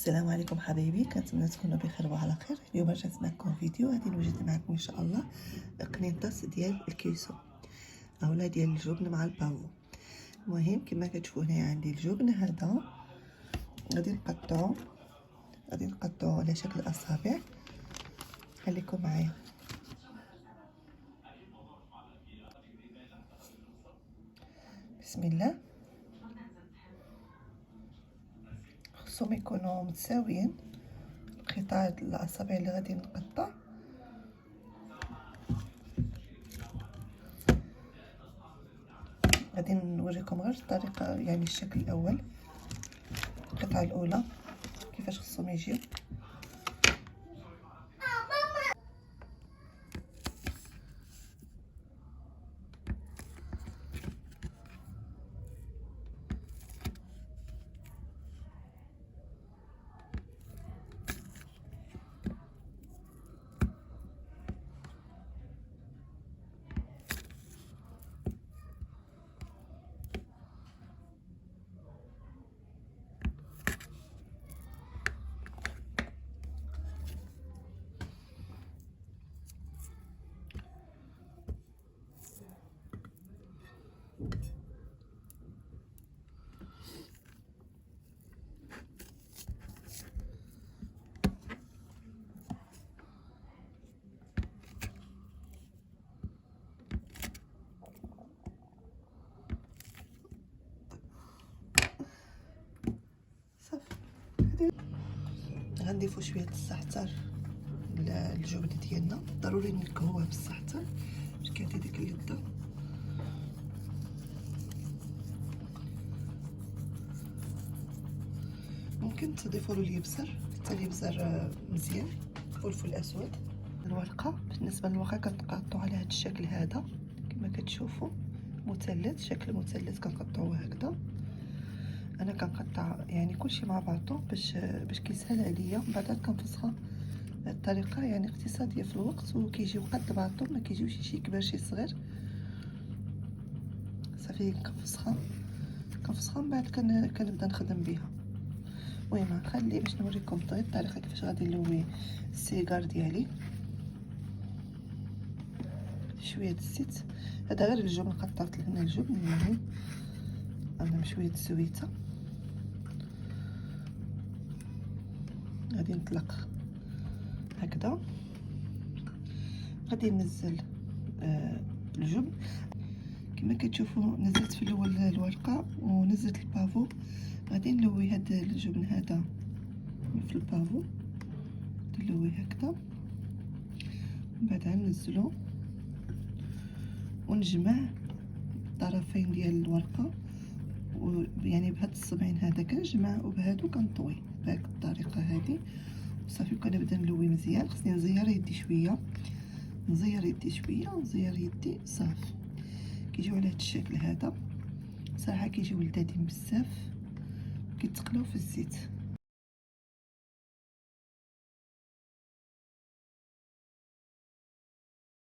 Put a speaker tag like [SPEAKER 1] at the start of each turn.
[SPEAKER 1] السلام عليكم حبايبي، كنتمنى تكونوا بخير وعلى خير. اليوم رجعت معكم فيديو غادي نوجد معكم ان شاء الله قنيطاس ديال الكيسو اولا ديال الجبن مع البافو. المهم كما كتشوفوا هنا عندي الجبن هذا غادي نقطعو على شكل اصابع. خليكم معايا. بسم الله. خصهم يكونوا متساويين قطع الاصابع اللي غادي نقطع. غادي نوريكم غير الطريقه، يعني الشكل الاول، القطعه الاولى كيفاش خصهم يجيو. غنضيفو شويه الزعتر للجبن ديالنا، ضروري نكهوه بالزعتر باش كيعطي ديك اللذه. ممكن تضيفوا له اليبزر، حتى اليبزر مزيان، فلفل اسود. الورقه بالنسبه للورقه كنقطعوا على هذا الشكل هذا كما كتشوفوا، مثلث، شكل مثلث كنقطعوه هكذا. انا كنقطع يعني كلشي مع بعضو باش كيسهل عليا. من بعد كنفسخها. الطريقه يعني اقتصاديه في الوقت وكيجيو قد بعضهم، ما كيجيوش شي كبير شي صغير. صافي كنفسخها من بعد كنبدا نخدم بها. المهم نخلي باش نوريكم الطريقه كيفاش غادي نلوي السيجار ديالي. شويه الزيت، هذا غير الجبن، قطعت لهنا الجبن. المهم انا بشويه الزويته غادي نطلق هكذا. غادي ننزل الجبن كما كتشوفوا. نزلت في الاول الورقه ونزلت البافو. غادي نلوي هذا الجبن هذا في البافو، نلوي هكذا. من بعد ننزلو ونجمع الطرفين ديال الورقه، يعني بهاد الصبعين هذا كنجمع وبهادو كنطوي بهاد الطريقه هذه. صافي كنبدا نلوي مزيان. خصني نزير يدي شويه، نزير يدي صافي. كيجيو على هاد الشكل هذا. صراحه كيجيو لذاذين بزاف، كيتقلاو في الزيت.